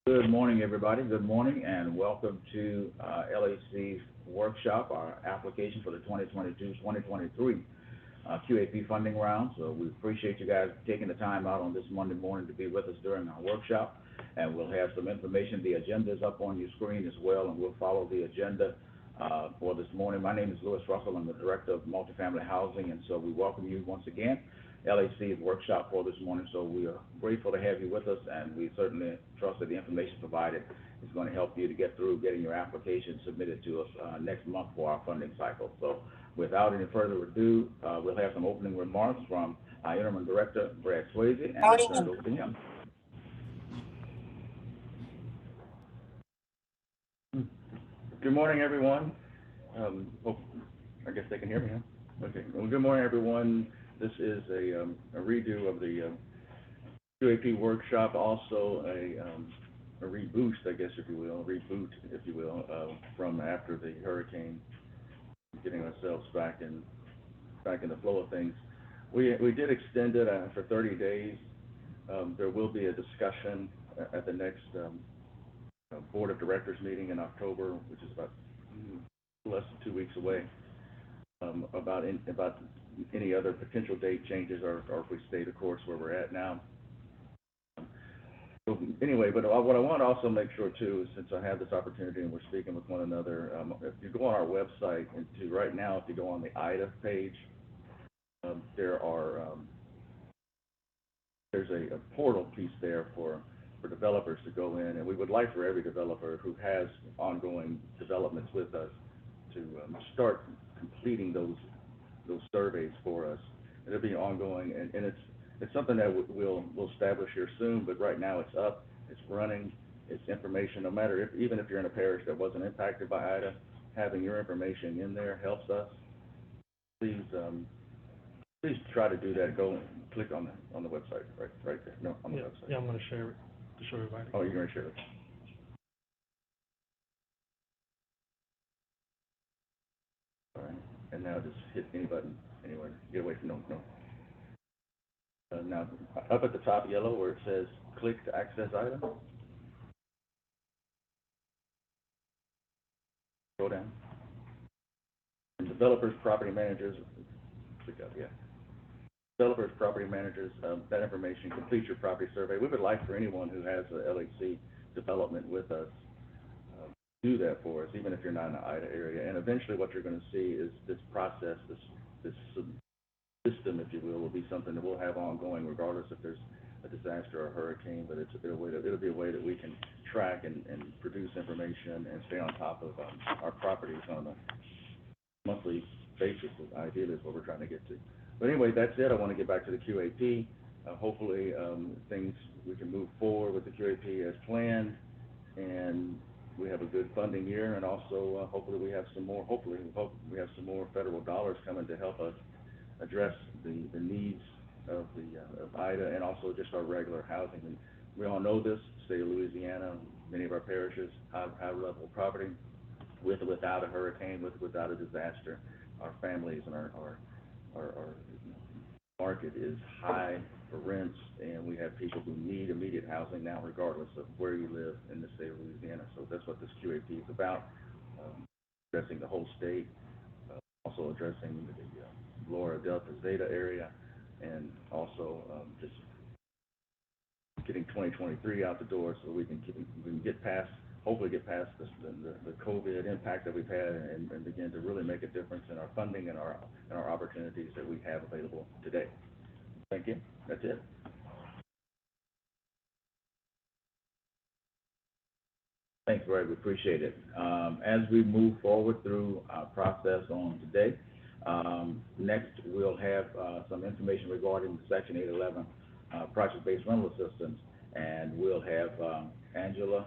Good morning, everybody. Good morning, and welcome to LAC's workshop, our application for the 2022-2023 QAP funding round. So we appreciate you guys taking the time out on this Monday morning to be with us during our workshop. And we'll have some information. The agenda is up on your screen as well, and we'll follow the agenda for this morning. My name is Louis Russell. I'm the Director of Multifamily Housing, and so we welcome you once again. LAC's workshop for this morning, so we are grateful to have you with us, and we certainly trust that the information provided is going to help you to get through getting your application submitted to us next month for our funding cycle. So without any further ado, we'll have some opening remarks from our Interim Director, Brad Swayze, and I'll turn it over to him. Good morning, everyone. I guess they can hear me, huh? Okay. Well, good morning, everyone. This is a redo of the QAP workshop, also a reboost, I guess, if you will, from after the hurricane, getting ourselves back in the flow of things. We did extend it for 30 days. There will be a discussion at the next Board of Directors meeting in October, which is about less than 2 weeks away, about any other potential date changes or if we stay the course where we're at now. So anyway, but what I want to also make sure too, is since I have this opportunity and we're speaking with one another, if you go on our website, and to right now, if you go on the IDA page, there's a portal piece there for developers to go in, and we would like for every developer who has ongoing developments with us to start completing those surveys for us. It'll be ongoing, and it's something that we'll establish here soon. But right now, it's up, it's running, it's information. No matter even if you're in a parish that wasn't impacted by Ida, having your information in there helps us. Please try to do that. Go and click on the website right there. No, on the website. Yeah, I'm going to share it to show everybody. Oh, you're going to share it. All right. And now just hit any button anywhere. Get away from no. Now, up at the top yellow where it says click to access item. Go down. And developers, property managers, click up, yeah. Developers, property managers, that information, complete your property survey. We would like for anyone who has a LHC development with us, do that for us, even if you're not in the IDA area. And eventually what you're going to see is this process, this system, if you will be something that we'll have ongoing regardless if there's a disaster or a hurricane, but it'll be a way that we can track and produce information and stay on top of our properties on a monthly basis. Ideally is what we're trying to get to. But anyway, that's it. I want to get back to the QAP. Hopefully we can move forward with the QAP as planned, and we have a good funding year, and also hopefully we have some more federal dollars coming to help us address the needs of IDA and also just our regular housing. And we all know this, state of Louisiana, many of our parishes, high level property, with or without a hurricane, with or without a disaster, our families and our market is high for rents, and we have people who need immediate housing now, regardless of where you live in the state of Louisiana. So that's what this QAP is about, addressing the whole state, also addressing the Laura Delta Zeta area, and also just getting 2023 out the door so we can hopefully get past the COVID impact that we've had and begin to really make a difference in our funding and our opportunities that we have available today. Thank you. That's it. Thanks, Brad. We appreciate it. As we move forward through our process on today, next we'll have some information regarding the Section 811 project-based rental assistance, and we'll have Angela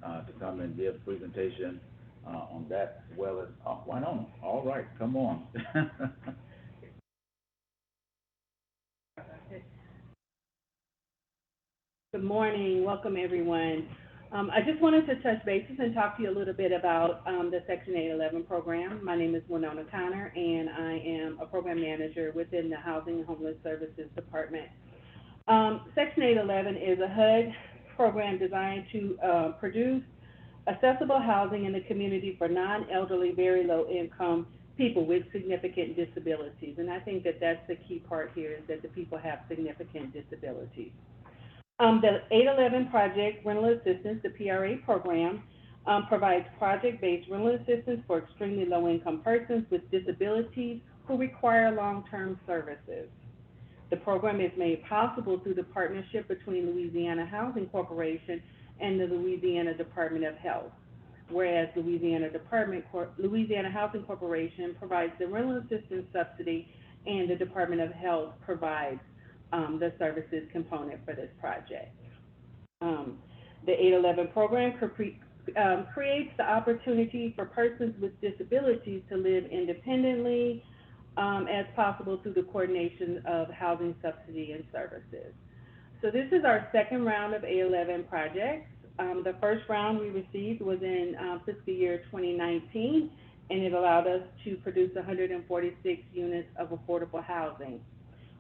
to come and give a presentation on that, as well as, why not? All right, come on. Good morning. Welcome, everyone. I just wanted to touch bases and talk to you a little bit about the Section 811 program. My name is Winona Connor, and I am a program manager within the Housing and Homeless Services Department. Section 811 is a HUD program designed to produce accessible housing in the community for non-elderly, very low-income people with significant disabilities. And I think that that's the key part here, is that the people have significant disabilities. The 811 Project Rental Assistance, the PRA program, provides project-based rental assistance for extremely low-income persons with disabilities who require long-term services. The program is made possible through the partnership between Louisiana Housing Corporation and the Louisiana Department of Health, whereas Louisiana Housing Corporation provides the rental assistance subsidy and the Department of Health provides the services component for this project. The 811 program creates the opportunity for persons with disabilities to live independently as possible through the coordination of housing subsidy and services. So this is our second round of 811 projects. The first round we received was in fiscal year 2019, and it allowed us to produce 146 units of affordable housing.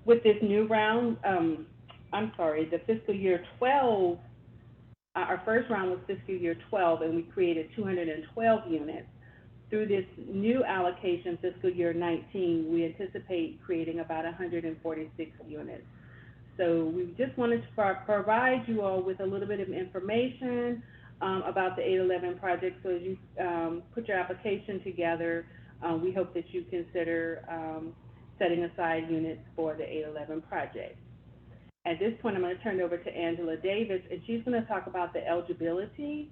With this new round, the fiscal year 12, our first round was fiscal year 12, and we created 212 units. Through this new allocation, fiscal year 19, we anticipate creating about 146 units. So we just wanted to provide you all with a little bit of information about the 811 project. So as you put your application together, we hope that you consider setting aside units for the 811 project. At this point, I'm going to turn it over to Angela Davis, and she's going to talk about the eligibility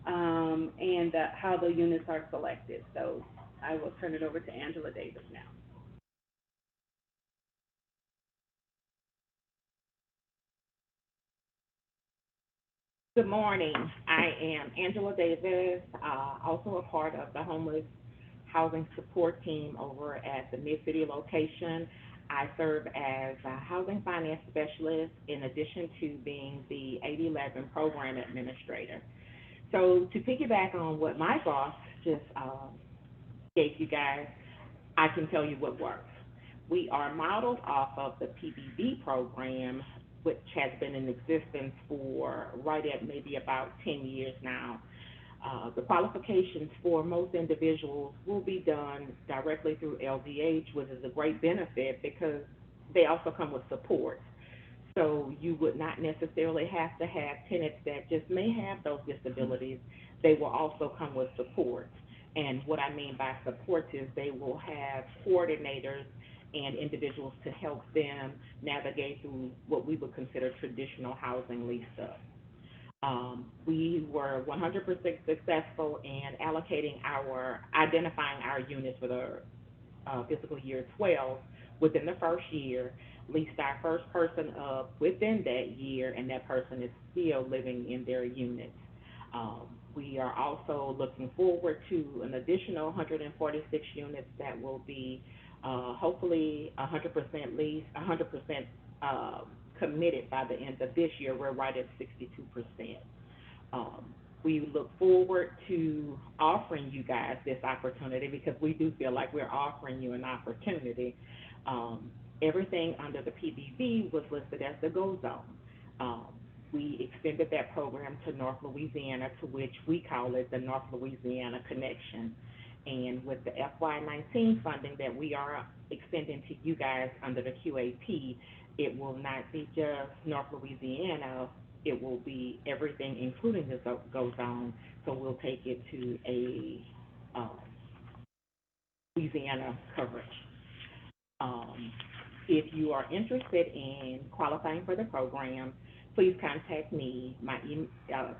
and how the units are selected. So I will turn it over to Angela Davis now. Good morning. I am Angela Davis, also a part of the Homeless Housing Support Team over at the Mid-City location. I serve as a Housing Finance Specialist in addition to being the 811 Program Administrator. So to piggyback on what my boss just gave you guys, I can tell you what works. We are modeled off of the PBB program, which has been in existence for right at maybe about 10 years now. The qualifications for most individuals will be done directly through LDH, which is a great benefit because they also come with support. So you would not necessarily have to have tenants that just may have those disabilities. They will also come with support. And what I mean by support is they will have coordinators and individuals to help them navigate through what we would consider traditional housing lease-up. We were 100% successful in identifying our units for the fiscal year 12 within the first year, leased our first person up within that year, and that person is still living in their units. We are also looking forward to an additional 146 units that will be hopefully 100% leased, 100% committed by the end of this year. We're right at 62%. We look forward to offering you guys this opportunity because we do feel like we're offering you an opportunity. Everything under the PBB was listed as the GO zone. We extended that program to North Louisiana, to which we call it the North Louisiana Connection. And with the FY19 funding that we are extending to you guys under the QAP, it will not be just North Louisiana, it will be everything, including the GO zone. So we'll take it to a Louisiana coverage. If you are interested in qualifying for the program, please contact me. My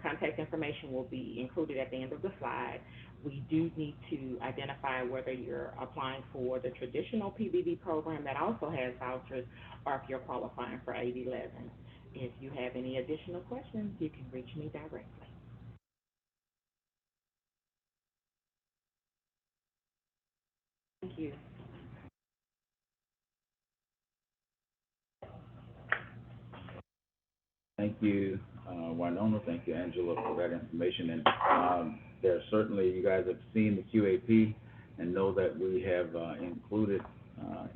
contact information will be included at the end of the slide. We do need to identify whether you're applying for the traditional PBB program that also has vouchers, or if you're qualifying for 811. If you have any additional questions, you can reach me directly. Thank you. Thank you, Winona. Thank you, Angela, for that information. And there's certainly, you guys have seen the QAP and know that we have included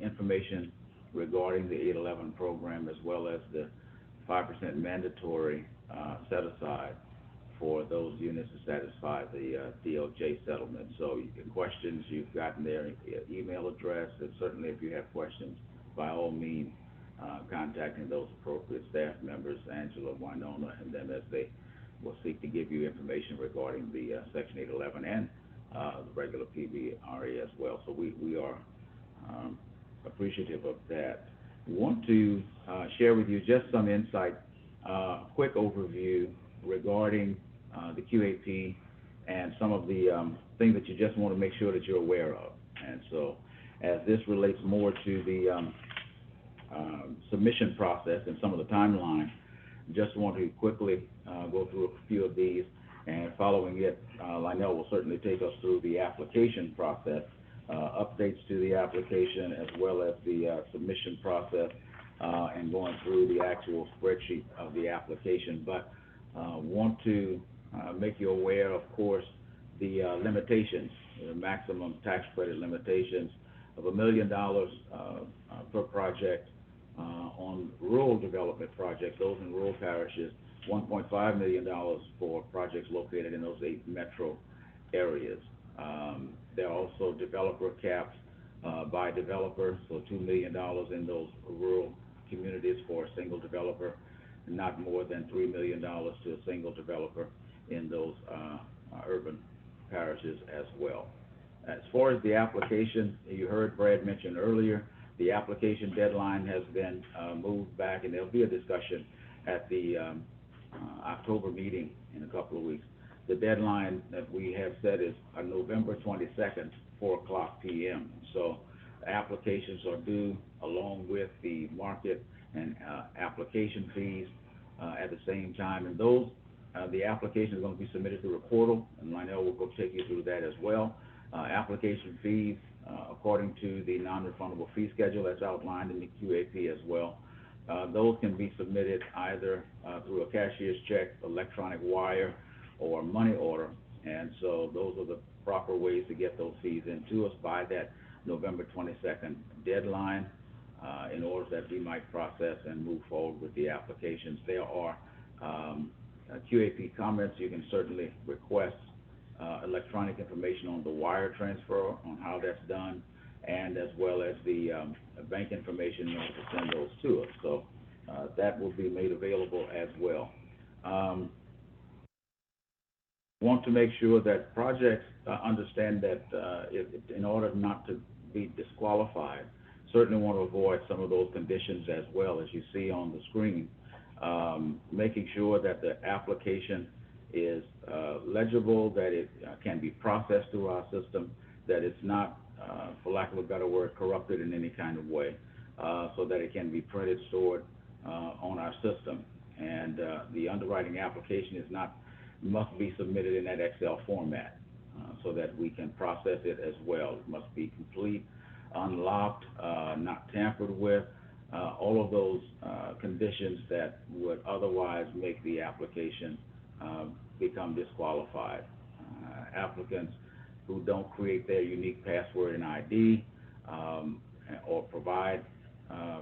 information regarding the 811 program, as well as the 5% mandatory set aside for those units to satisfy the DOJ settlement. So the questions you've gotten there, email address, and certainly if you have questions, by all means, contacting those appropriate staff members, Angela, Winona, and them, as they will seek to give you information regarding the Section 811 and the regular PBRA as well. So we are appreciative of that. We want to share with you just some insight, quick overview regarding the QAP and some of the things that you just want to make sure that you're aware of. And so as this relates more to the submission process and some of the timeline, just want to quickly go through a few of these, and following it, Lionel will certainly take us through the application process, updates to the application, as well as the submission process, and going through the actual spreadsheet of the application. But want to make you aware, of course, the limitations, the maximum tax credit limitations of $1 million per project on rural development projects, those in rural parishes, $1.5 million for projects located in those 8 metro areas. There are also developer caps by developer, so $2 million in those rural communities for a single developer, not more than $3 million to a single developer in those urban parishes as well. As far as the application, you heard Brad mention earlier, the application deadline has been moved back, and there'll be a discussion at the October meeting in a couple of weeks. The deadline that we have set is November 22nd, 4:00 p.m. So applications are due along with the market and application fees at the same time. And those, the application is going to be submitted through a portal, and Lionel will go take you through that as well. Application fees, according to the non-refundable fee schedule that's outlined in the QAP as well, those can be submitted either through a cashier's check, electronic wire, or money order. And so those are the proper ways to get those fees into us by that November 22nd deadline in order that we might process and move forward with the applications. There are QAP comments. You can certainly request electronic information on the wire transfer, on how that's done, and as well as the bank information in order to send those to us. So that will be made available as well. Want to make sure that projects understand that in order not to be disqualified, certainly want to avoid some of those conditions as well, as you see on the screen, making sure that the application is legible, that it can be processed through our system, that it's not, for lack of a better word, corrupted in any kind of way, so that it can be printed, stored on our system. And the underwriting application must be submitted in that Excel format so that we can process it as well. It must be complete, unlocked, not tampered with, all of those conditions that would otherwise make the application become disqualified. Applicants who don't create their unique password and ID or provide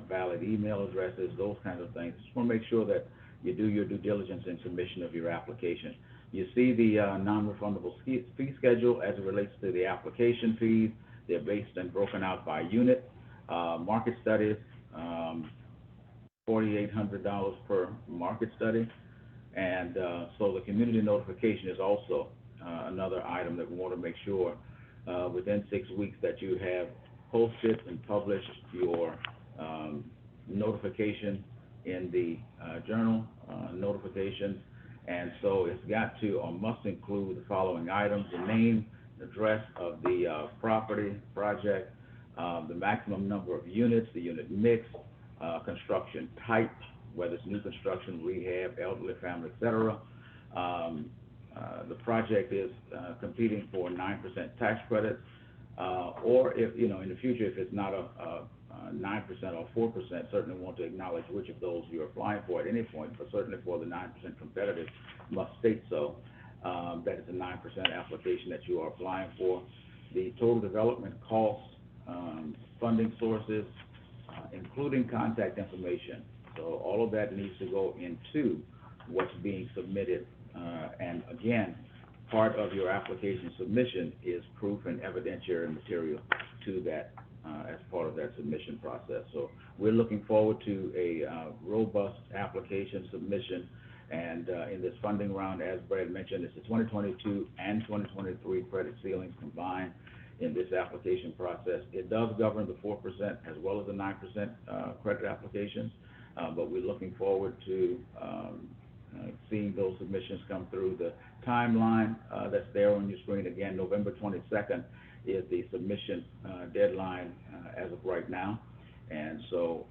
valid email addresses, those kinds of things. Just want to make sure that you do your due diligence in submission of your application. You see the non-refundable fee schedule as it relates to the application fees. They're based and broken out by unit. Market studies, $4,800 per market study. And so the community notification is also another item that we want to make sure within 6 weeks that you have posted and published your notification in the journal notifications. And so it's got to or must include the following items: the name, address of the property, project, the maximum number of units, the unit mix, construction type, whether it's new construction, rehab, elderly, family, etc. The project is competing for 9% tax credits, or if, in the future, if it's not a 9% or 4%, certainly want to acknowledge which of those you're applying for at any point, but certainly for the 9% competitive, must state so, that it's a 9% application that you are applying for. The total development costs, funding sources, including contact information. So all of that needs to go into what's being submitted. And again, part of your application submission is proof and evidentiary material to that as part of that submission process. So we're looking forward to a robust application submission. And in this funding round, as Brad mentioned, it's the 2022 and 2023 credit ceilings combined in this application process. It does govern the 4% as well as the 9% credit applications, but we're looking forward to seeing those submissions come through. The timeline that's there on your screen, again, November 22nd is the submission deadline as of right now. And so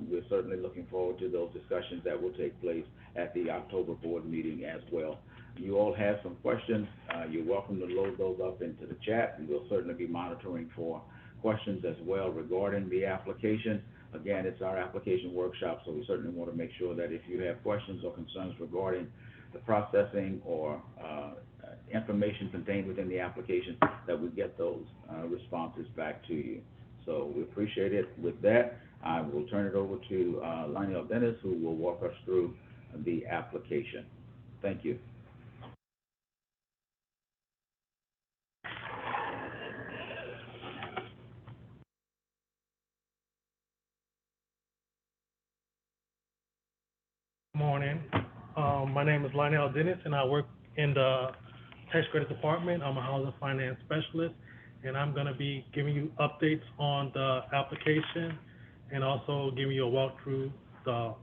we're certainly looking forward to those discussions that will take place at the October board meeting as well. You all have some questions. You're welcome to load those up into the chat, and we'll certainly be monitoring for questions as well regarding the application. Again, it's our application workshop, so we certainly want to make sure that if you have questions or concerns regarding the processing or information contained within the application, that we get those responses back to you. So we appreciate it. With that, I will turn it over to Lionel Dennis, who will walk us through the application. Thank you. Morning. My name is Lionel Dennis, and I work in the tax credit department. I'm a housing finance specialist, and I'm going to be giving you updates on the application and also giving you a walkthrough the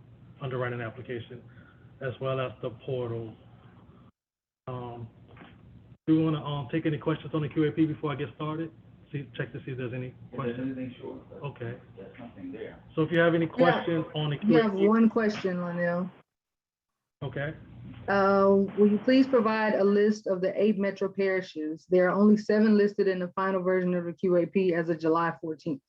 underwriting application as well as the portal. Do you want to take any questions on the QAP before I get started? Check to see if there's any questions. If there's anything, sure. Okay. There's something there. So if you have any questions on the QAP. You have one question, Lionel. Okay. Will you please provide a list of the 8 metro parishes? There are only 7 listed in the final version of the QAP as of July 14th.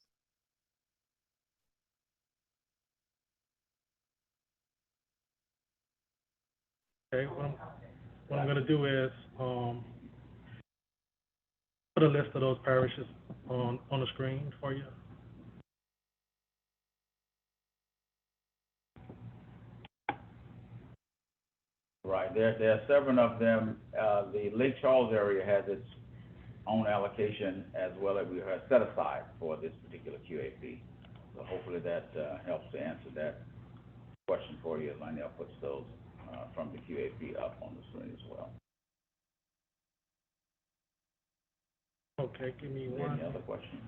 Okay, what I'm going to do is put a list of those parishes on the screen for you. Right, there are 7 of them. The Lake Charles area has its own allocation as well as we have set aside for this particular QAP. So hopefully that helps to answer that question for you. Lionel puts those from the QAP up on the screen as well. Okay, give me one. Any other questions?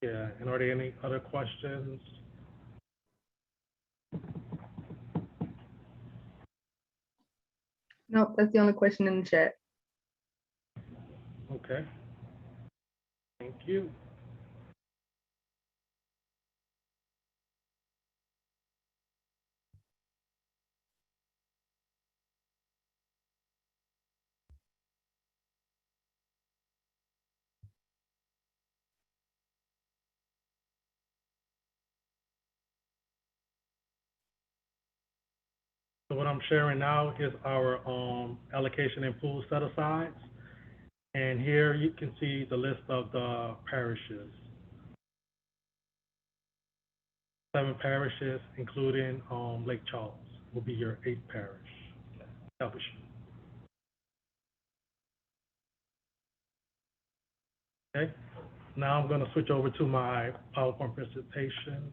Yeah, and are there any other questions? Nope, that's the only question in the chat. Okay. Thank you. So what I'm sharing now is our allocation and pool set-asides. And here you can see the list of the parishes. 7 parishes, including Lake Charles, will be your 8th parish. Okay, now I'm going to switch over to my PowerPoint presentation.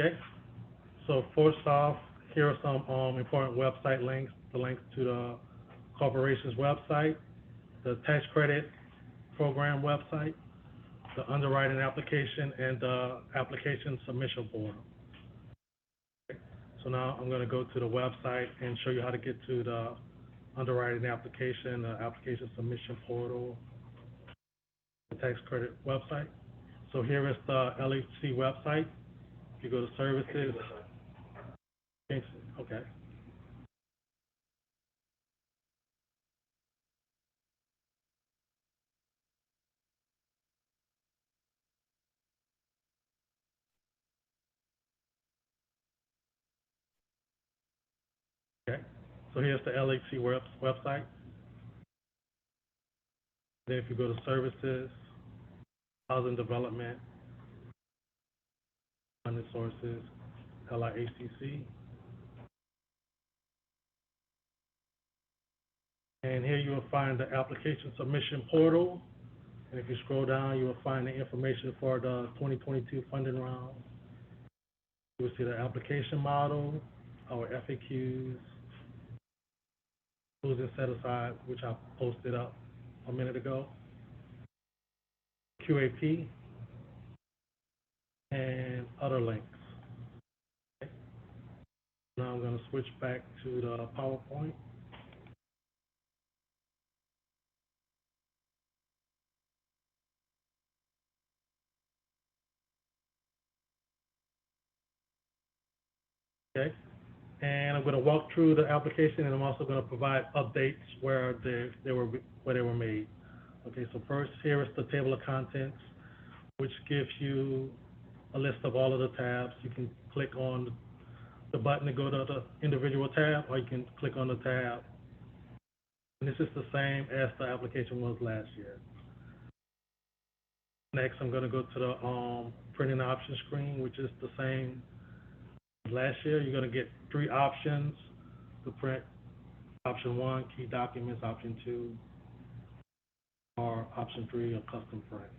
Okay, so first off, here are some important website links, the links to the corporation's website, the tax credit program website, the underwriting application, and the application submission portal. Okay. So now I'm going to go to the website and show you how to get to the underwriting application, the application submission portal, the tax credit website. So here is the LHC website. You go to services. Okay. So here's the LHC website. Then if you go to services, housing development, funding sources, LIACC. And here you will find the application submission portal. And if you scroll down, you will find the information for the 2022 funding round. You will see the application model, our FAQs, closing set aside, which I posted up a minute ago, QAP, and other links. Okay. Now I'm going to switch back to the PowerPoint. Okay, and I'm going to walk through the application, and I'm also going to provide updates where they were made. Okay, so first here is the table of contents, which gives you a list of all of the tabs. You can click on the button to go to the individual tab, or you can click on the tab. And this is the same as the application was last year. Next, I'm going to go to the printing option screen, which is the same as last year. You're going to get 3 options to print. Option 1, key documents. Option 2, or option 3, a custom print.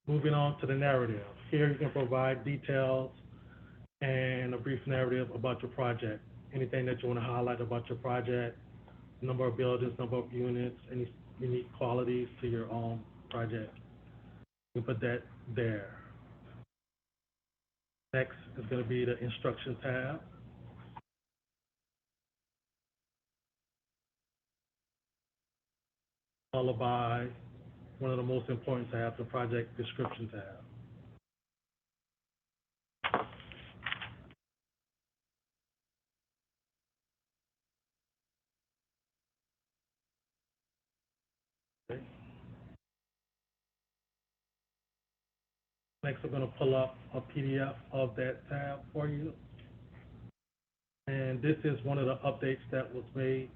Moving on to the narrative. Here you can provide details and a brief narrative about your project. Anything that you want to highlight about your project, number of buildings, number of units, any unique qualities to your own project. You put that there. Next is going to be the instruction tab. Followed by one of the most important tabs, the project description tab. Okay. Next, I'm going to pull up a PDF of that tab for you. And this is one of the updates that was made,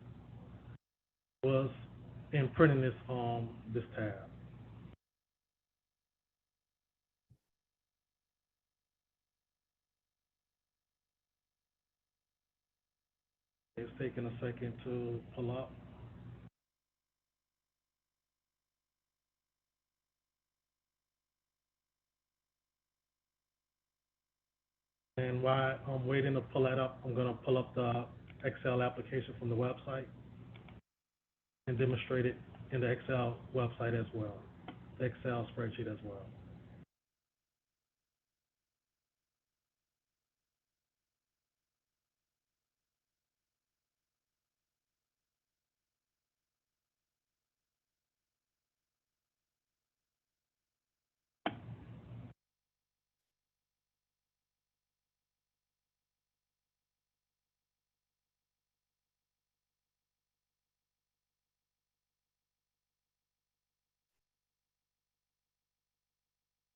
was in printing this tab. It's taking a second to pull up. And while I'm waiting to pull that up, I'm going to pull up the Excel application from the website and demonstrate it in the Excel website as well, the Excel spreadsheet as well.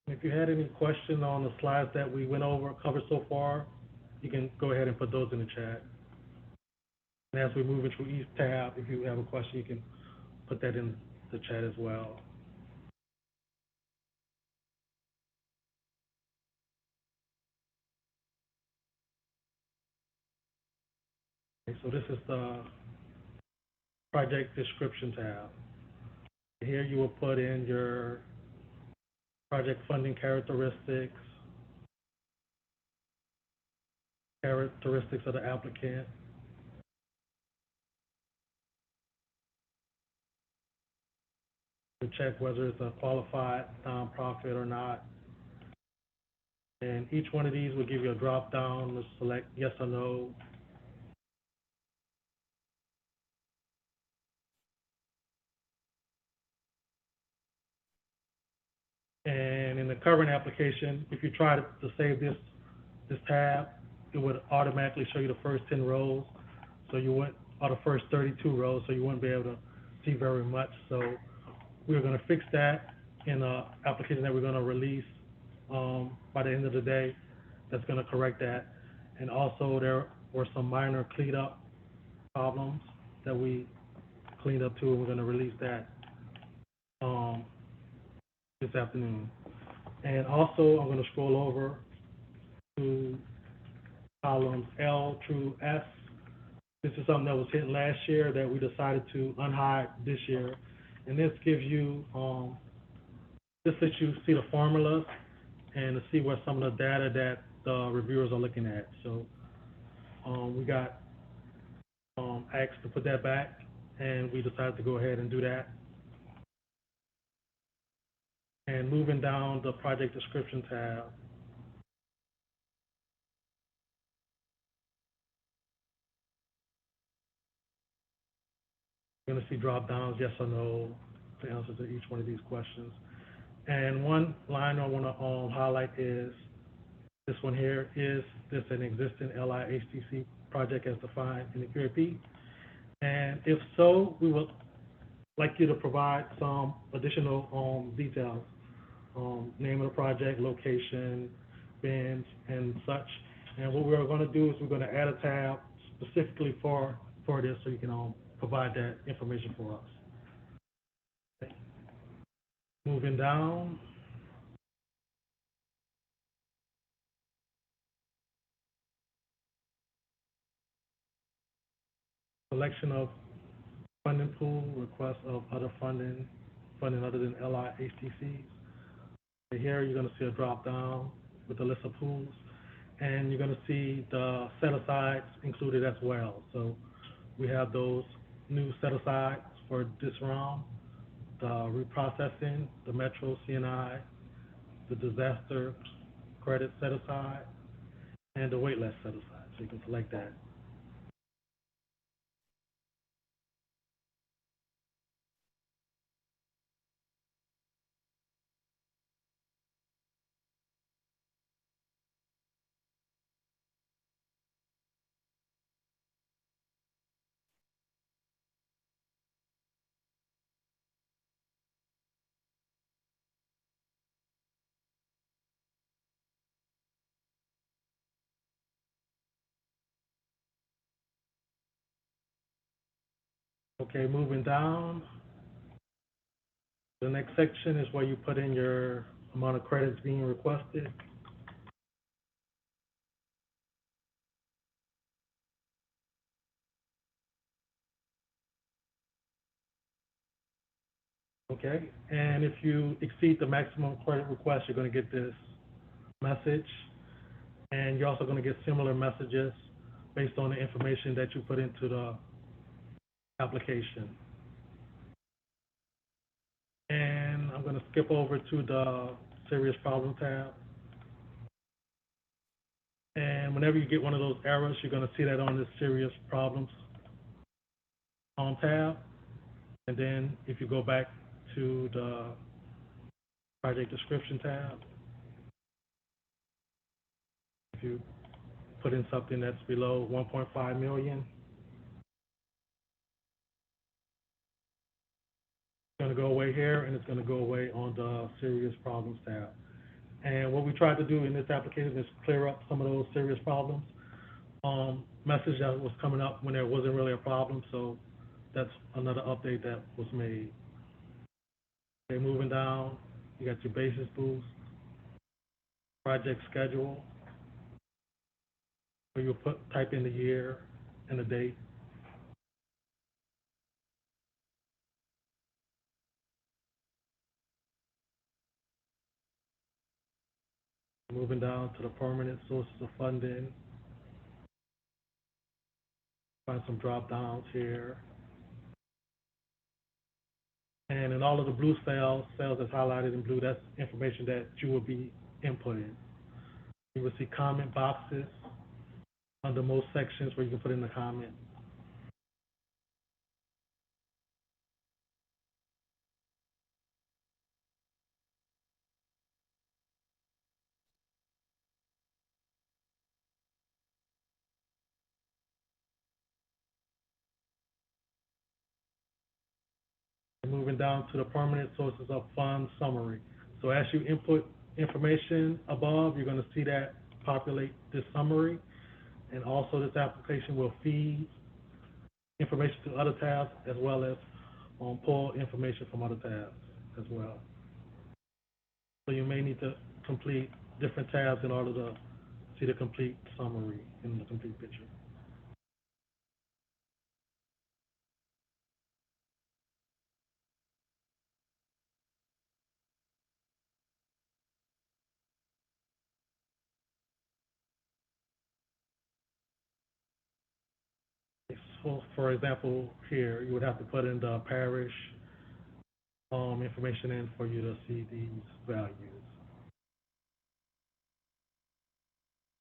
If you had any questions on the slides that we went over, covered so far, you can go ahead and put those in the chat. And as we move into each tab, if you have a question, you can put that in the chat as well. Okay, so this is the project description tab. Here you will put in your project funding characteristics of the applicant, to check whether it's a qualified nonprofit or not. And each one of these will give you a drop down to select yes or no. And in the current application, if you try to save this tab, it would automatically show you the first 10 rows. So you wouldn't, or the first 32 rows, so you wouldn't be able to see very much. So we're going to fix that in an application that we're going to release by the end of the day. that's gonna correct that. And also there were some minor cleanup problems that we cleaned up too, and we're gonna release that, this afternoon. And also, I'm gonna scroll over to columns L through S. This is something that was hit last year that we decided to unhide this year. And this gives you, this lets you see the formulas and to see what some of the data that the reviewers are looking at. So we got asked to put that back, and we decided to go ahead and do that. And moving down the project description tab, you're gonna see drop downs, yes or no, the answer to each one of these questions. And one line I wanna highlight is this one here: is this an existing LIHTC project as defined in the QAP? And if so, we would like you to provide some additional details, name of the project, location, bins, and such. And what we're gonna do is we're gonna add a tab specifically for this, so you can provide that information for us. Okay. Moving down. Selection of funding pool, request of other funding other than LIHTCs. Here you're going to see a drop down with a list of pools, and you're going to see the set-asides included as well. So we have those new set-asides for this round: the reprocessing, the Metro CNI, the disaster credit set-aside, and the wait list set-aside. So you can select that. Okay, moving down. The next section is where you put in your amount of credits being requested. Okay, and if you exceed the maximum credit request, you're going to get this message, and you're also going to get similar messages based on the information that you put into the application. And I'm going to skip over to the serious problem tab. And whenever you get one of those errors, you're going to see that on the serious problems tab. And then if you go back to the project description tab, if you put in something that's below 1.5 million, it's going to go away here, and it's going to go away on the serious problems tab. And what we tried to do in this application is clear up some of those serious problems. Message that was coming up when there wasn't really a problem, so that's another update that was made. Okay, moving down, you got your basis boost, project schedule, where you'll type in the year and the date. Moving down to the permanent sources of funding. Find some drop downs here. And in all of the blue cells that's highlighted in blue, that's information that you will be inputting. You will see comment boxes under most sections where you can put in the comment. Moving down to the permanent sources of funds summary. So as you input information above, you're going to see that populate this summary, and also this application will feed information to other tabs as well as pull information from other tabs as well. So you may need to complete different tabs in order to see the complete summary in the complete picture. So for example, here, you would have to put in the parish information in for you to see these values.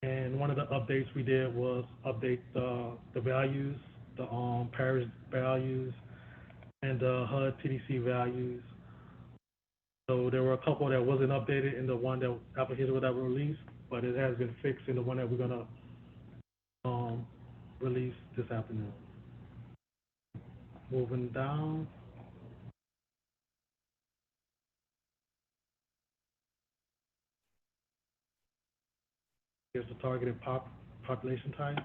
And one of the updates we did was update the values, the parish values, and the HUD TDC values. So there were a couple that wasn't updated in the one that application that were released, but it has been fixed in the one that we're gonna release this afternoon. Moving down. Here's the targeted population type.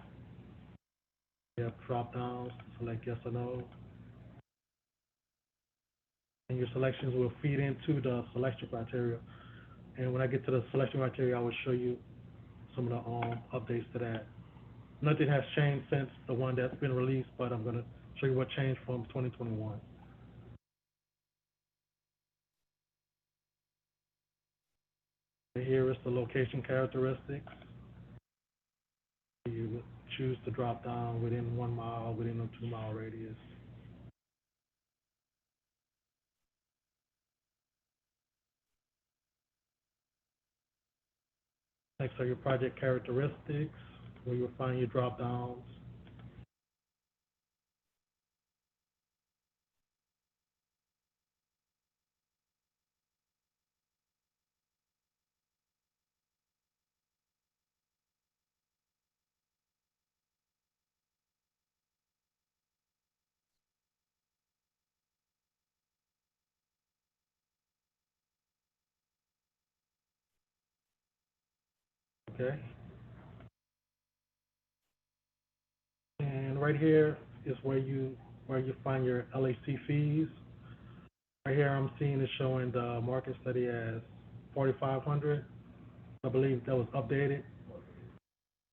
You have drop downs, select yes or no. And your selections will feed into the selection criteria. And when I get to the selection criteria, I will show you some of the updates to that. Nothing has changed since the one that's been released, but I'm gonna show you what changed from 2021. And here is the location characteristics. You would choose to drop down within 1 mile, within a 2-mile radius. Next are your project characteristics, where you'll find your drop downs. Okay. And right here is where you find your LAC fees. Right here I'm seeing it showing the market study as 4,500. I believe that was updated.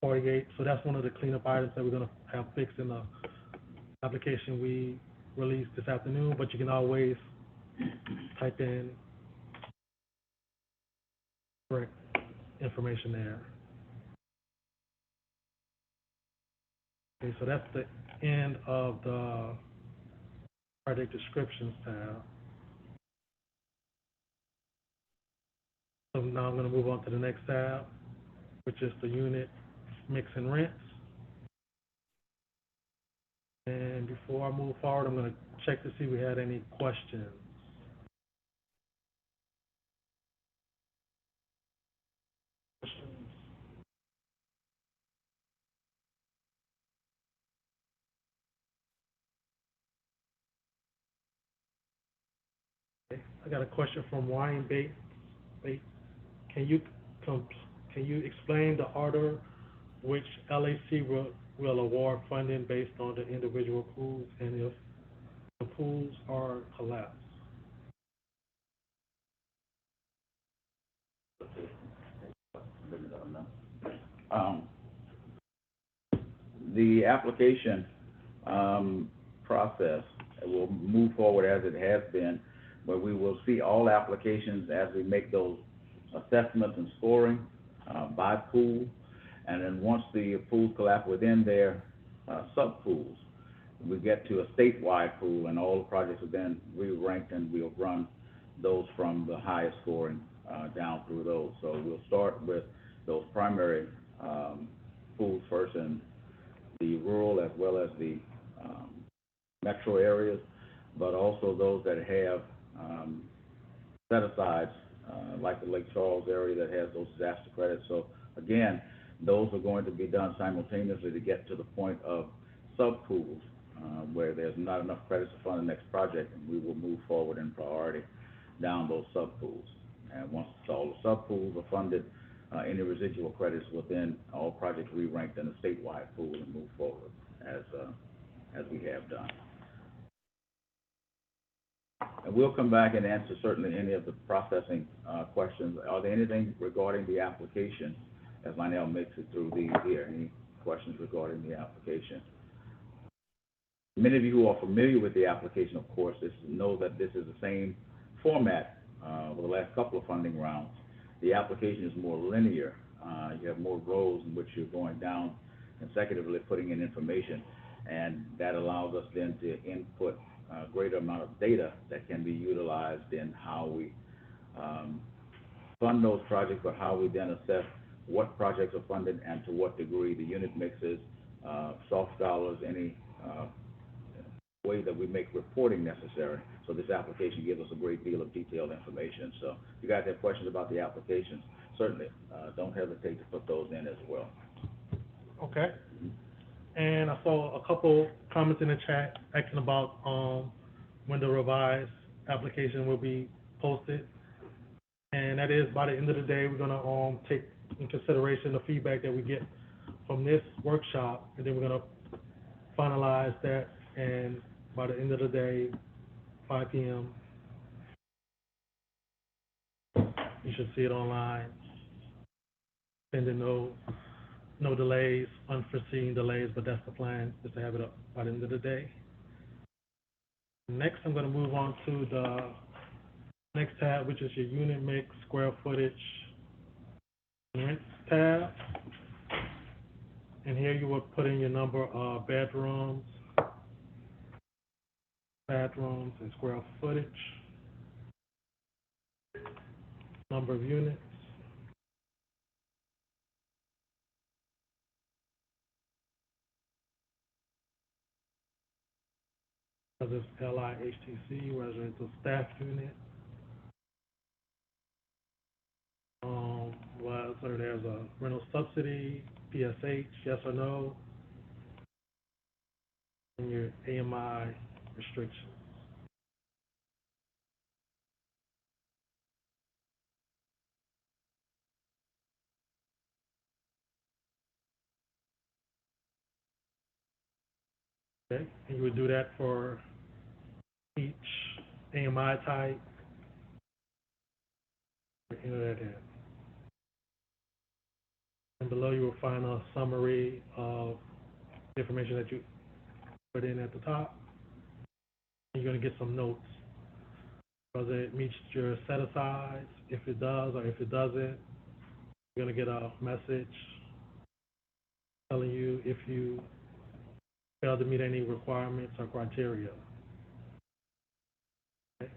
48. So that's one of the cleanup items that we're gonna have fixed in the application we released this afternoon, but you can always type in correct information there. Okay, so that's the end of the project descriptions tab. So now I'm going to move on to the next tab, which is the unit mix and rents. And before I move forward, I'm going to check to see if we had any questions. Okay. I got a question from Wine Bait. Can you explain the order which LAC will award funding based on the individual pools, and if the pools are collapsed? The application process will move forward as it has been, where we will see all applications as we make those assessments and scoring by pool. And then once the pools collapse within their sub-pools, we get to a statewide pool, and all the projects are then re-ranked, and we'll run those from the highest scoring down through those. So we'll start with those primary pools first in the rural as well as the metro areas, but also those that have set-asides, like the Lake Charles area that has those disaster credits. So again, those are going to be done simultaneously to get to the point of sub-pools where there's not enough credits to fund the next project, and we will move forward in priority down those sub-pools. And once all the sub-pools are funded, any residual credits within all projects we ranked in a statewide pool and move forward as we have done. And we'll come back and answer certainly any of the processing questions. Are there anything regarding the application as Lionel makes it through these here? Any questions regarding the application? Many of you who are familiar with the application, of course, know that this is the same format for the last couple of funding rounds. The application is more linear. You have more rows in which you're going down consecutively putting in information, and that allows us then to input a greater amount of data that can be utilized in how we fund those projects, but how we then assess what projects are funded and to what degree, the unit mixes, soft dollars, any way that we make reporting necessary. So this application gives us a great deal of detailed information. So if you guys have questions about the applications, certainly don't hesitate to put those in as well. Okay. And I saw a couple comments in the chat asking about when the revised application will be posted. And that is by the end of the day, we're gonna take in consideration the feedback that we get from this workshop, and then we're gonna finalize that, and by the end of the day, 5 p.m., you should see it online. And then no delays, unforeseen delays, but that's the plan, is to have it up by the end of the day. Next, I'm gonna move on to the next tab, which is your unit mix, square footage, rent tab. And here you would put in your number of bedrooms and square footage, number of units, as it's LIHTC, residential staff unit. Whether there's a rental subsidy, PSH, yes or no, and your AMI restrictions. Okay, and you would do that for each AMI type. Enter that in. And below you will find a summary of the information that you put in at the top. And you're going to get some notes, whether it meets your set asides, if it does or if it doesn't. You're going to get a message telling you if you fail to meet any requirements or criteria. Okay.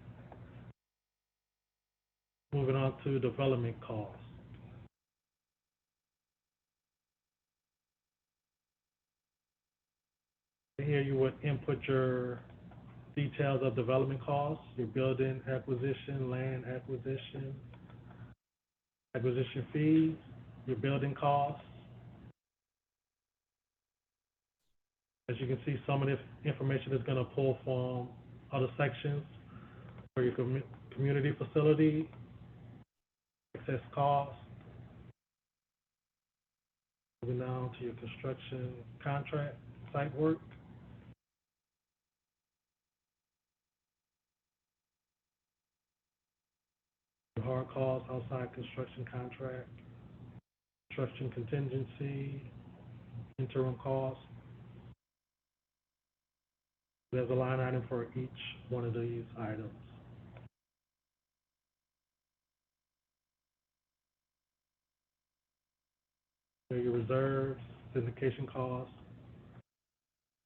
Moving on to development costs. Here you would input your details of development costs, your building acquisition, land acquisition, acquisition fees, your building costs. As you can see, some of this information is going to pull from other sections for your community facility, excess costs. Moving down to your construction contract, site work. Hard costs, outside construction contract, construction contingency, interim costs. There's a line item for each one of these items. There are your reserves, syndication costs,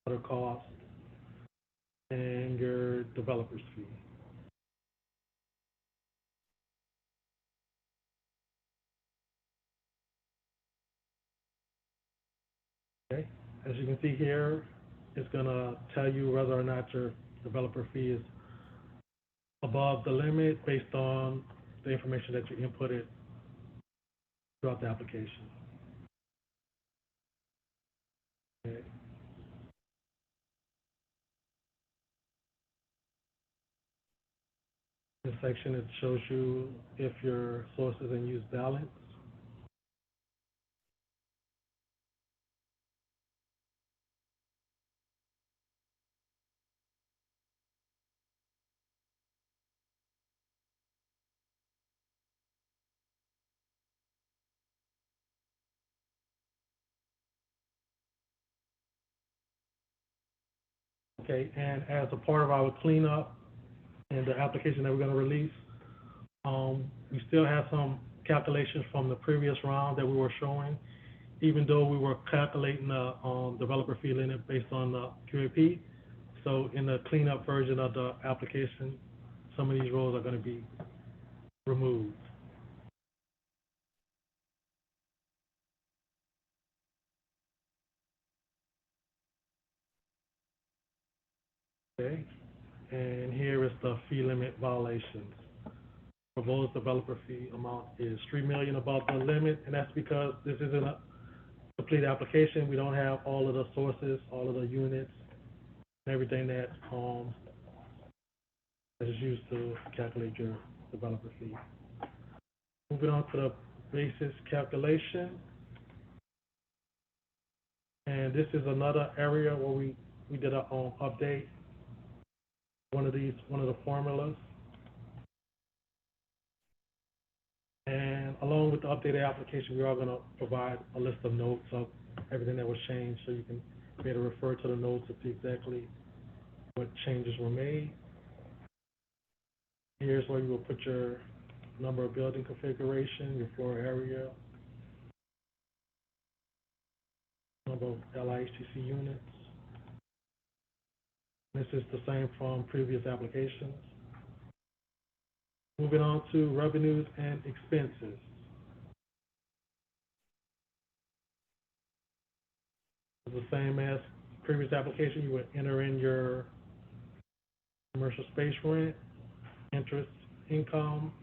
other costs, and your developer's fee. Okay, as you can see here, it's gonna tell you whether or not your developer fee is above the limit based on the information that you inputted throughout the application. Okay. This section, it shows you if your sources and use balance. Okay, and as a part of our cleanup and the application that we're gonna release, we still have some calculations from the previous round that we were showing, even though we were calculating the developer fee limit based on the QAP. So in the cleanup version of the application, some of these rows are gonna be removed. Okay, and here is the fee limit violations. Proposed developer fee amount is $3 million above the limit, and that's because this isn't a complete application. We don't have all of the sources, all of the units, and everything that is used to calculate your developer fee. Moving on to the basis calculation. And this is another area where we did a update. One of the formulas. And along with the updated application, we are going to provide a list of notes of everything that was changed, so you can be able to refer to the notes to see exactly what changes were made. Here's where you will put your number of building configuration, your floor area, number of LIHTC units. This is the same from previous applications. Moving on to revenues and expenses. It's the same as previous application. You would enter in your commercial space rent, interest income,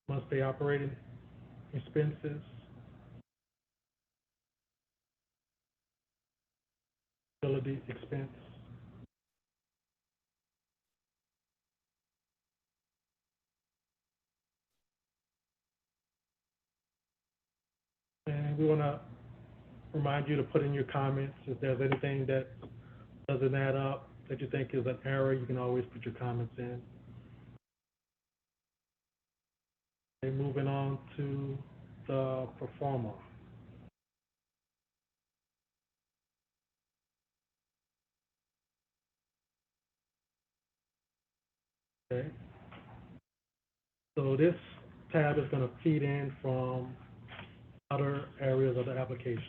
must-pay operating expenses, utility expense, and we want to remind you to put in your comments if there's anything that doesn't add up, that you think is an error. You can always put your comments in. Okay, moving on to the performer. Okay. So this tab is going to feed in from other areas of the application.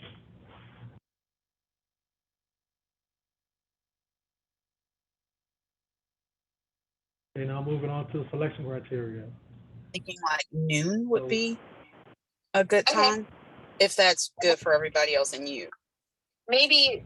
Okay, now moving on to the selection criteria. Thinking like noon would So- be a good Okay. time, if that's good for everybody else and you. Maybe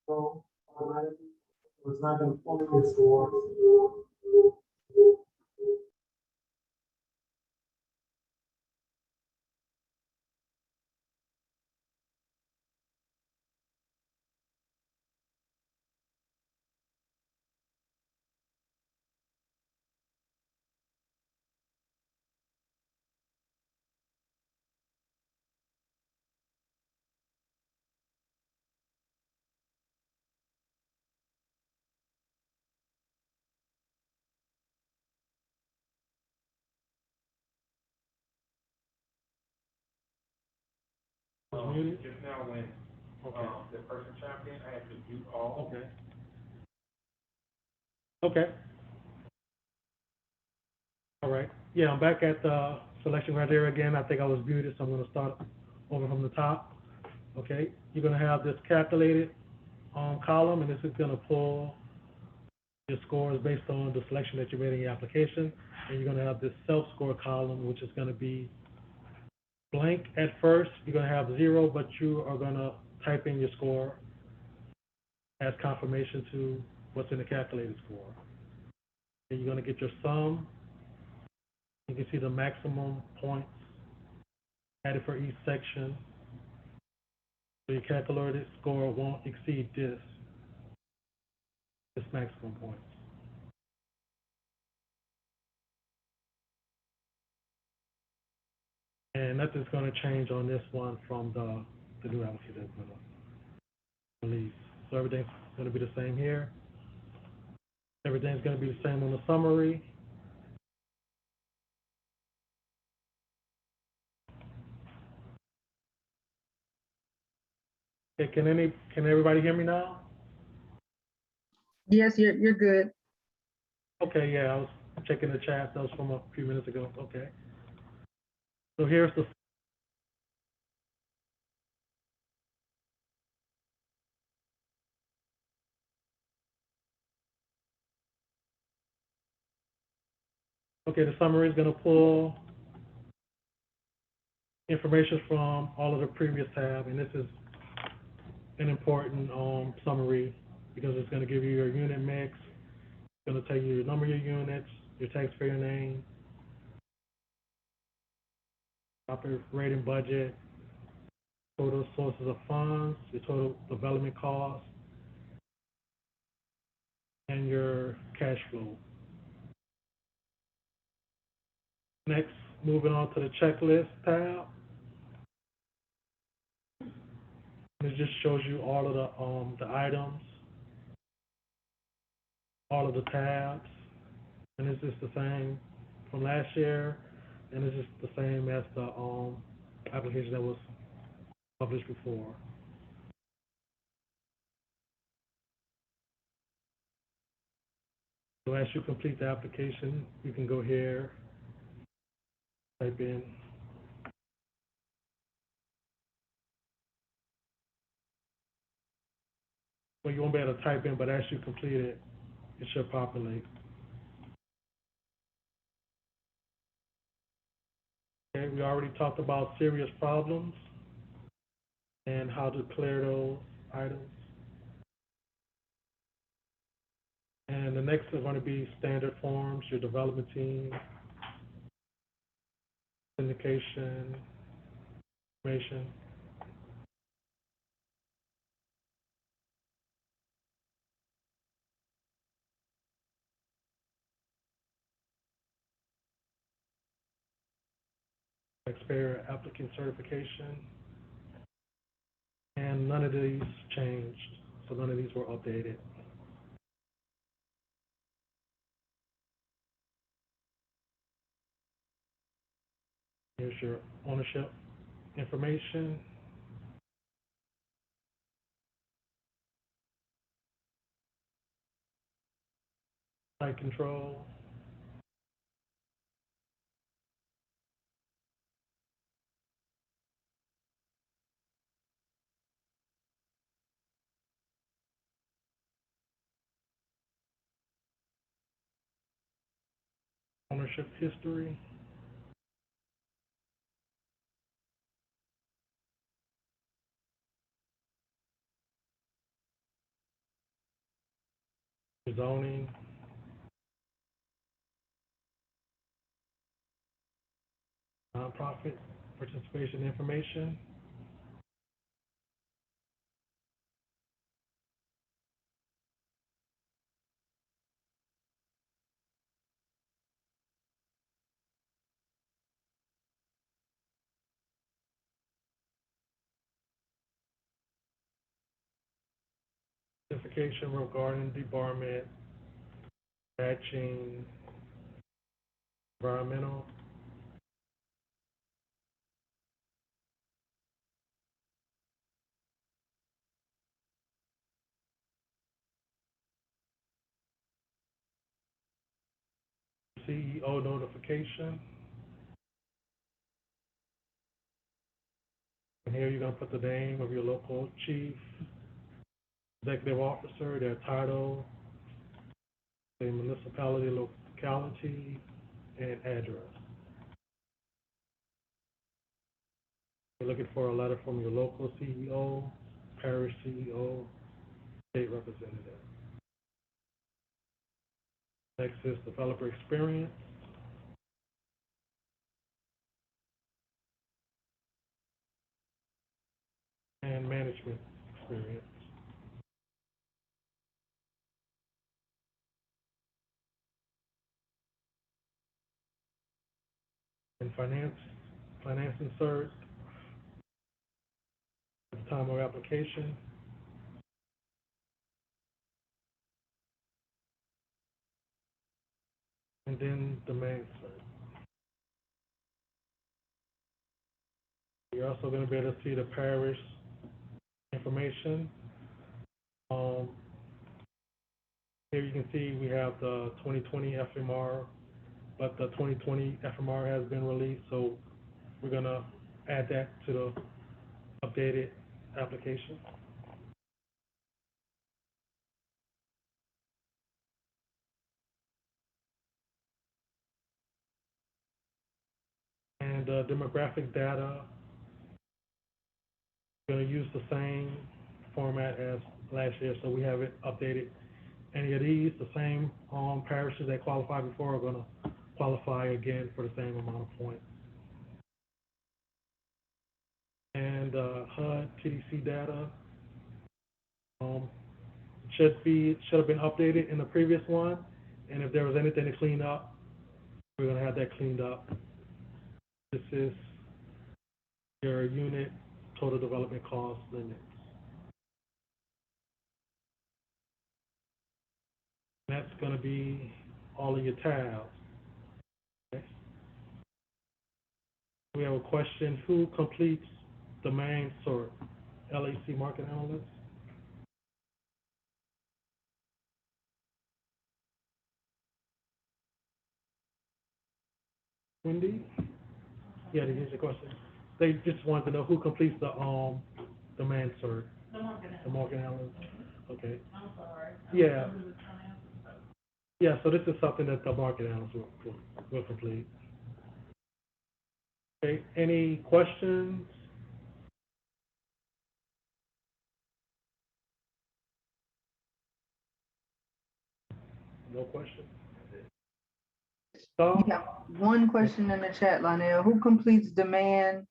So it's not going to fully restore. Just now when, the person chimed in, I had to mute all. Okay. Okay. All right. Yeah, I'm back at the selection criteria again. I think I was muted, so I'm going to start over from the top. Okay. You're going to have this calculated column, and this is going to pull your scores based on the selection that you made in your application. And you're going to have this self-score column, which is going to be blank at first. You're going to have 0, but you are going to type in your score as confirmation to what's in the calculated score. And you're going to get your sum. You can see the maximum points added for each section. So your calculated score won't exceed this maximum points. And nothing's going to change on this one from the new application. release. So everything's gonna be the same here. Everything's gonna be the same on the summary. Okay, can everybody hear me now? Yes, you're good. Okay, yeah, I was checking the chat. That was from a few minutes ago. Okay. So here's the the summary is going to pull information from all of the previous tabs, and this is an important summary because it's going to give you your unit mix. It's going to tell you your number of your units, your taxpayer name, operating budget, total sources of funds, your total development costs, and your cash flow. Next, moving on to the checklist tab. It just shows you all of the items, all of the tabs, and it's just the same from last year, and it's just the same as the application that was published before. So as you complete the application, you can go here, type in well, you won't be able to type in, but as you complete it, it should populate. Okay, we already talked about serious problems and how to clear those items. And the next are going to be standard forms, your development team, syndication, information. Taxpayer applicant certification. And none of these changed, so none of these were updated. Here's your ownership information. Site control. Ownership history. Zoning. Nonprofit participation information. Certification regarding debarment, batching, environmental. CEO notification. And here you're going to put the name of your local chief, executive officer, their title, the municipality, locality, and address. You're looking for a letter from your local CEO, parish CEO, state representative. Next is developer experience. And management experience. And finance insert at the time of application. and then domain search. You're also going to be able to see the parish information. Here you can see we have the 2020 FMR, but the 2020 FMR has been released, so we're going to add that to the updated application. And demographic data, we're going to use the same format as last year, so we haven't updated any of these. The same parishes that qualified before are going to qualify again for the same amount of points. And HUD TDC data should have been updated in the previous one, and if there was anything to clean up, we're going to have that cleaned up. This is your unit total development cost limits. And that's going to be all of your tabs. Okay. We have a question: who completes domain sort? LAC market analyst. Wendy? Yeah, here's the question. They just wanted to know who completes the domain sort. The market analyst. Okay. I'm sorry. Yeah. Yeah, so this is something that the market analyst will complete. Okay, any questions? No questions? So, Yeah, one question in the chat, Lionel. Who completes demand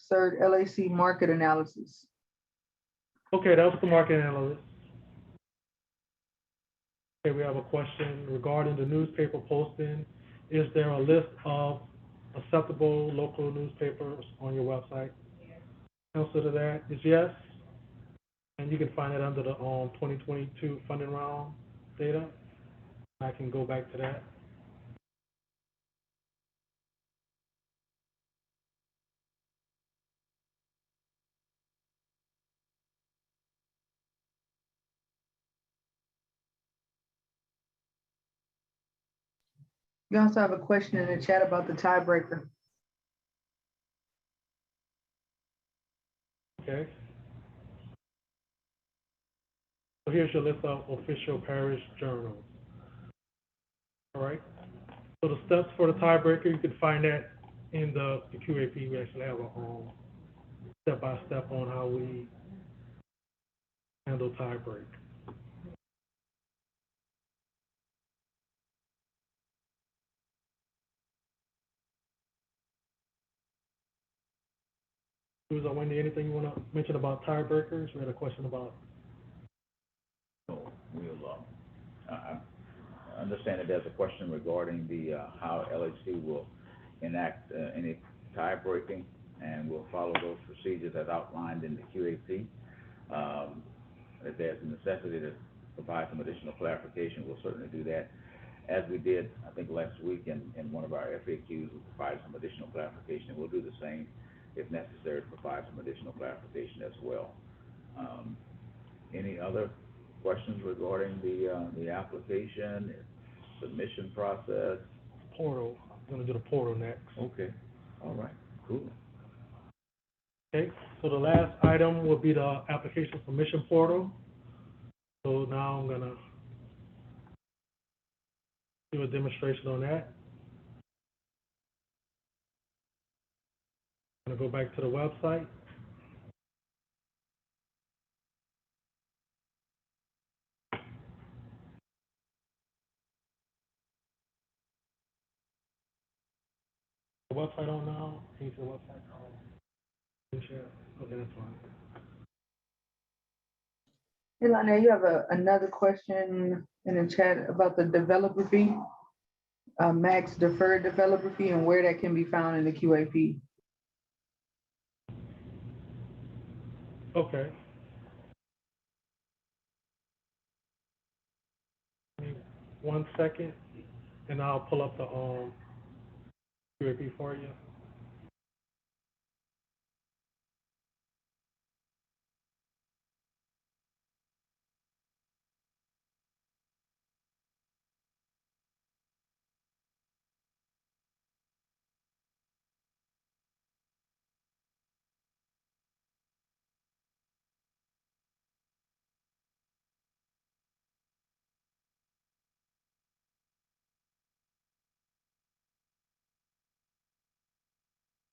cert LAC market analysis? okay, that was the market analyst. Okay, we have a question regarding the newspaper posting. Is there a list of acceptable local newspapers on your website? Yes. Answer to that is yes. And you can find it under the 2022 funding round data. I can go back to that. You also have a question in the chat about the tiebreaker. Okay. So here's your list of official parish journals. All right. So the steps for the tiebreaker, you can find that in the QAP. We actually have a step-by-step on how we handle tiebreak. Susan, Wendy, anything you want to mention about tiebreakers? We had a question about. So we'll, I understand that there's a question regarding the how LHC will enact any tie breaking, and we'll follow those procedures as outlined in the QAP. If there's a necessity to provide some additional clarification, we'll certainly do that. As we did, I think last week in one of our FAQs, we provided some additional clarification, and we'll do the same if necessary to provide some additional clarification as well. Any other questions regarding the application, submission process? Portal. I'm going to do the portal next. Okay. All right. Cool. Okay. So the last item will be the application submission portal. So now I'm going to do a demonstration on that. I'm going to go back to the website. The website on now? Can you see the website? Okay, that's fine. Hey, Lionel, you have another question in the chat about the developer fee, max deferred developer fee, and where that can be found in the QAP. Okay. Give me 1 second. and I'll pull up the QAP for you.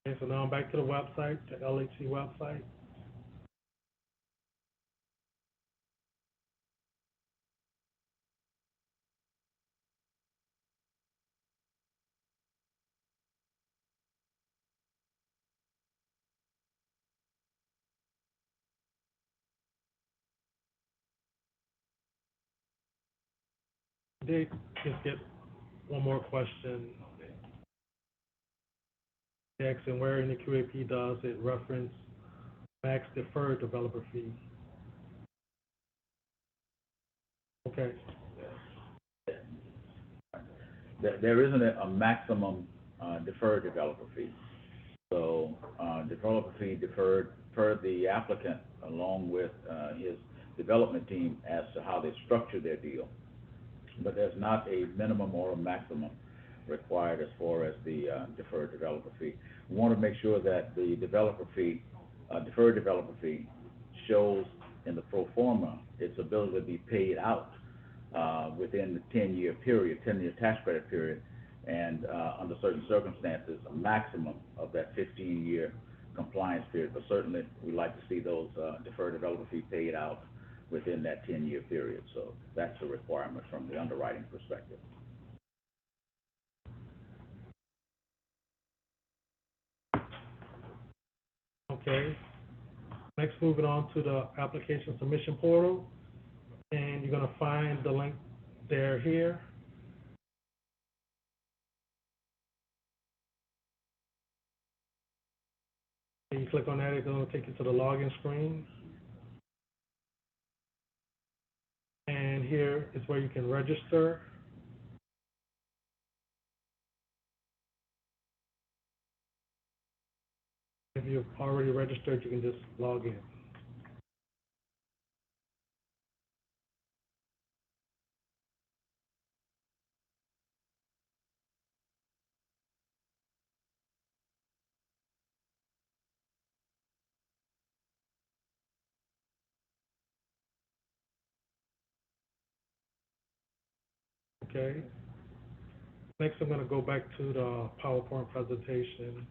Okay, so now I'm back to the website, the LHC website. Did just get one more question. Asking where in the QAP does it reference max deferred developer fee? Okay, There isn't a maximum deferred developer fee. So developer fee deferred per the applicant along with his development team as to how they structure their deal. But there's not a minimum or a maximum required as far as the deferred developer fee. We want to make sure that the developer fee, deferred developer fee, shows in the pro forma its ability to be paid out within the 10-year period, 10-year tax credit period, and under certain circumstances, a maximum of that 15-year compliance period. But certainly, we'd like to see those deferred developer fee paid out within that 10-year period. So that's a requirement from the underwriting perspective. okay. Next, moving on to the application submission portal, and you're gonna find the link there here. And you click on that, it's gonna take you to the login screen. And here is where you can register. If you've already registered, you can just log in. Okay. Next, I'm going to go back to the PowerPoint presentation.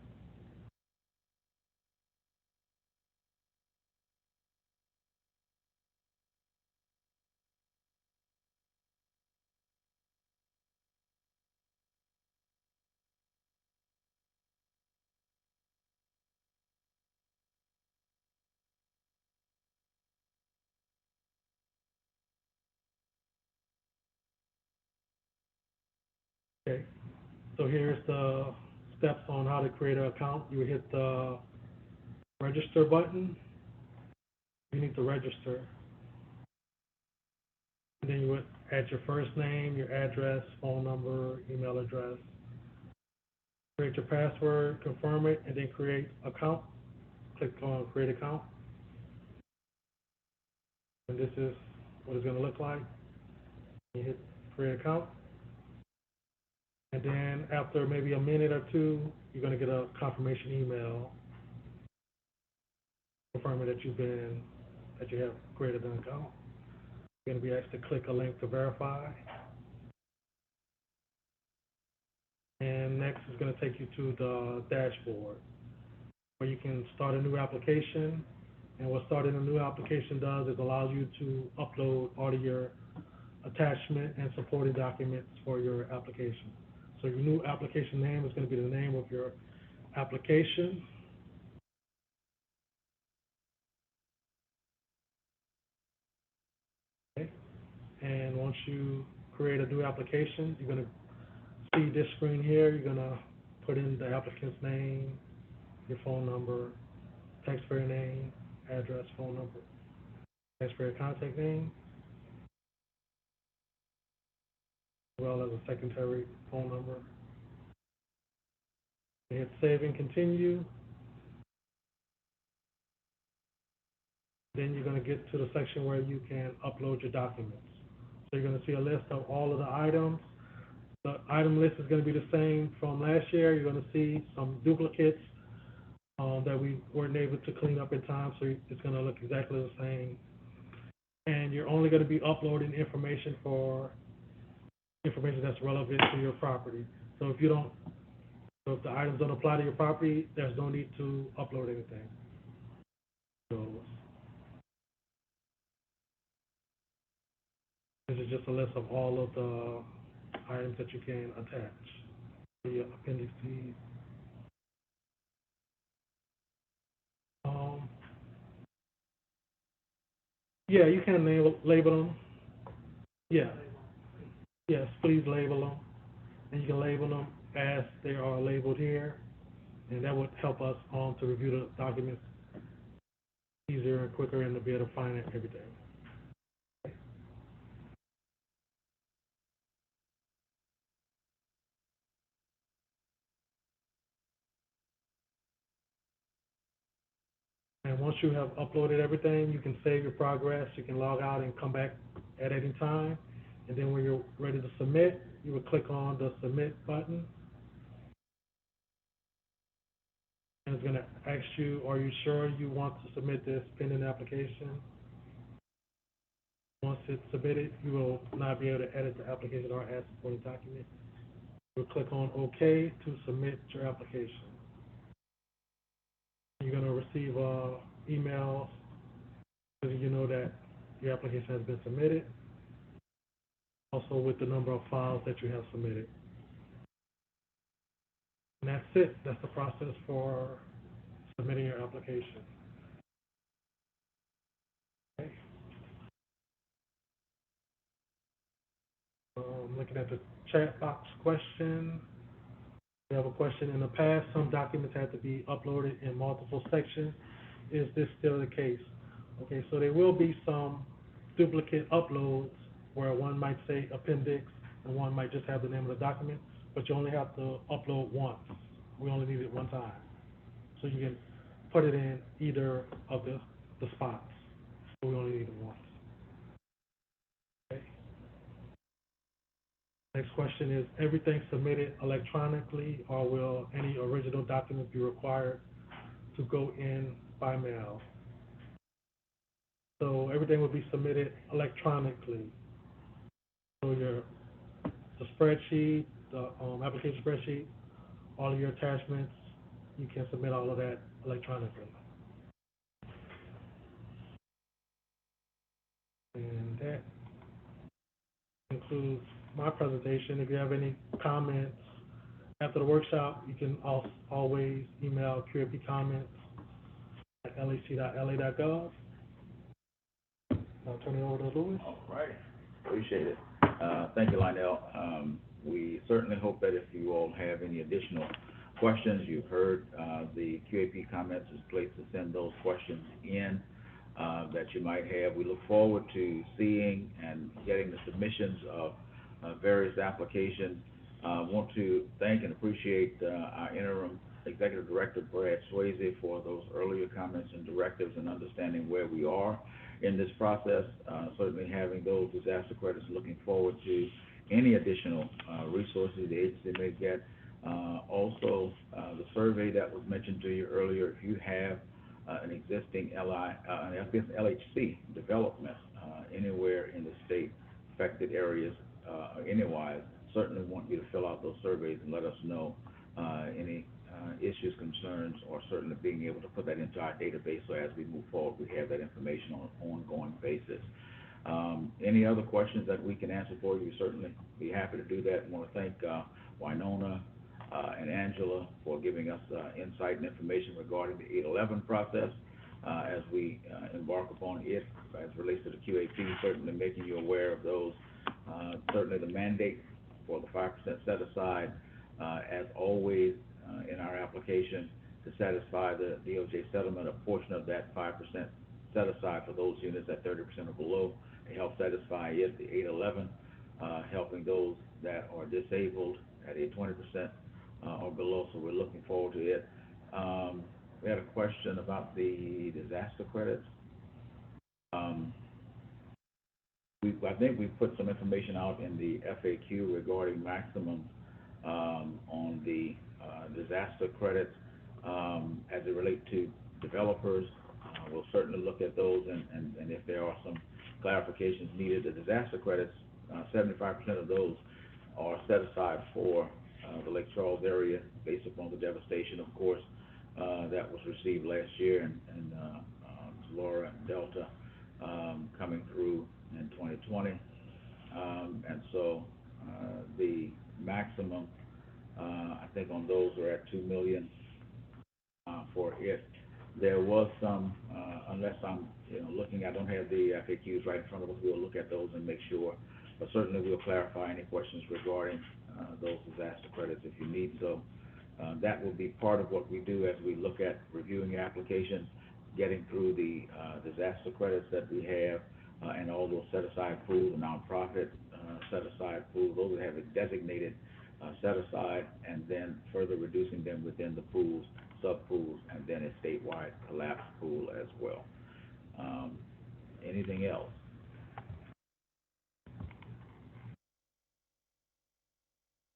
Okay. So here's the steps on how to create an account. You hit the register button. You need to register. And then you would add your first name, your address, phone number, email address. Create your password, confirm it, and then create account. Click on create account. And this is what it's going to look like. You hit create account. And then after maybe a minute or two, you're going to get a confirmation email confirming that you have created an account. You're going to be asked to click a link to verify. And next is going to take you to the dashboard where you can start a new application. And what starting a new application does is allows you to upload all of your attachment and supporting documents for your application. So your new application name is going to be the name of your application. Okay. And once you create a new application, you're going to see this screen here. You're going to put in the applicant's name, your phone number, taxpayer name, address, phone number, taxpayer contact name. as well as a secondary phone number. You hit save and continue. Then you're going to get to the section where you can upload your documents. So you're going to see a list of all of the items. The item list is going to be the same from last year. You're going to see some duplicates that we weren't able to clean up in time, so it's going to look exactly the same. And you're only going to be uploading information that's relevant to your property. So if the items don't apply to your property, there's no need to upload anything. So this is just a list of all of the items that you can attach. The appendix C. Yeah, you can label them. Yeah. Yes, please label them. And you can label them as they are labeled here. And that would help us to review the documents easier and quicker and to be able to find everything. And once you have uploaded everything, you can save your progress. You can log out and come back at any time. And then when you're ready to submit, you will click on the submit button. And it's going to ask you, are you sure you want to submit this pending application? Once it's submitted, you will not be able to edit the application or add supporting document. You'll click on OK to submit your application. You're going to receive emails letting you know that your application has been submitted, also with the number of files that you have submitted. And that's it. That's the process for submitting your application. Okay. Looking at the chat box question. We have a question. In the past, some documents had to be uploaded in multiple sections. Is this still the case? Okay, so there will be some duplicate uploads where one might say appendix and one might just have the name of the document, but you only have to upload once. We only need it one time. So you can put it in either of the spots. So we only need it once. Okay. Next question is, everything submitted electronically, or will any original documents be required to go in by mail? So everything will be submitted electronically. So the spreadsheet, the application spreadsheet, all of your attachments, you can submit all of that electronically. And that concludes my presentation. If you have any comments after the workshop, you can always email QAP comments at lac.la.gov. I'll turn it over to Louis. All right, appreciate it. Thank you, Lionel. We certainly hope that if you all have any additional questions, you've heard the QAP comments is a place to send those questions in that you might have. We look forward to seeing and getting the submissions of various applications. Want to thank and appreciate our interim executive director, Brad Swayze, for those earlier comments and directives and understanding where we are in this process. Certainly having those disaster credits, looking forward to any additional resources the agency may get. Also, the survey that was mentioned to you earlier, if you have an existing LHC development anywhere in the state affected areas anywise, certainly want you to fill out those surveys and let us know any issues, concerns, or certainly being able to put that into our database so as we move forward, we have that information on an ongoing basis. Any other questions that we can answer for you, certainly be happy to do that. I want to thank Winona and Angela for giving us insight and information regarding the 811 process as we embark upon it as it relates to the QAP, certainly making you aware of those. Certainly the mandate for the 5% set aside, as always in our application, to satisfy the DOJ settlement, a portion of that 5% set aside for those units at 30% or below to help satisfy it, the 811, helping those that are disabled at a 20% or below, so we're looking forward to it. We had a question about the disaster credits. I think we put some information out in the FAQ regarding maximum on the disaster credits as it relates to developers. We'll certainly look at those, and if there are some clarifications needed, the disaster credits, 75% of those are set aside for the Lake Charles area based upon the devastation, of course, that was received last year, and Laura and Delta coming through in 2020. And so the maximum, I think on those are at $2 million for it. There was some, unless I'm looking, I don't have the FAQs right in front of us, we'll look at those and make sure, but certainly we'll clarify any questions regarding those disaster credits if you need so. That will be part of what we do as we look at reviewing applications, getting through the disaster credits that we have, and all those set-aside pools, nonprofit set-aside pools, those that have a designated set-aside, and then further reducing them within the pools, sub-pools, and then a statewide collapse pool as well. Anything else?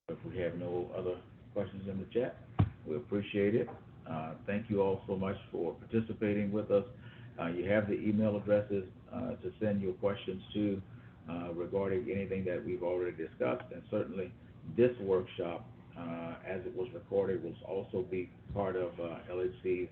If we have no other questions in the chat, we appreciate it. Thank you all so much for participating with us. You have the email addresses to send your questions to regarding anything that we've already discussed, and certainly this workshop, as it was recorded, will also be part of LHC's,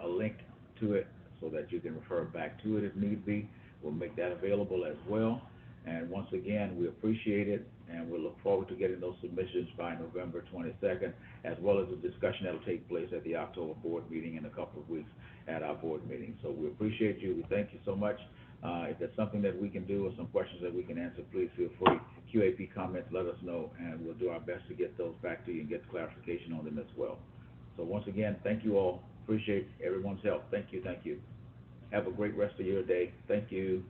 a link to it so that you can refer back to it if need be. We'll make that available as well. And once again, we appreciate it, and we look forward to getting those submissions by November 22nd, as well as the discussion that will take place at the October board meeting in a couple of weeks at our board meeting. So we appreciate you. We thank you so much. If there's something that we can do or some questions that we can answer, please feel free. QAP comments, let us know, and we'll do our best to get those back to you and get clarification on them as well. So once again, thank you all. Appreciate everyone's help. Thank you, thank you. Have a great rest of your day. Thank you.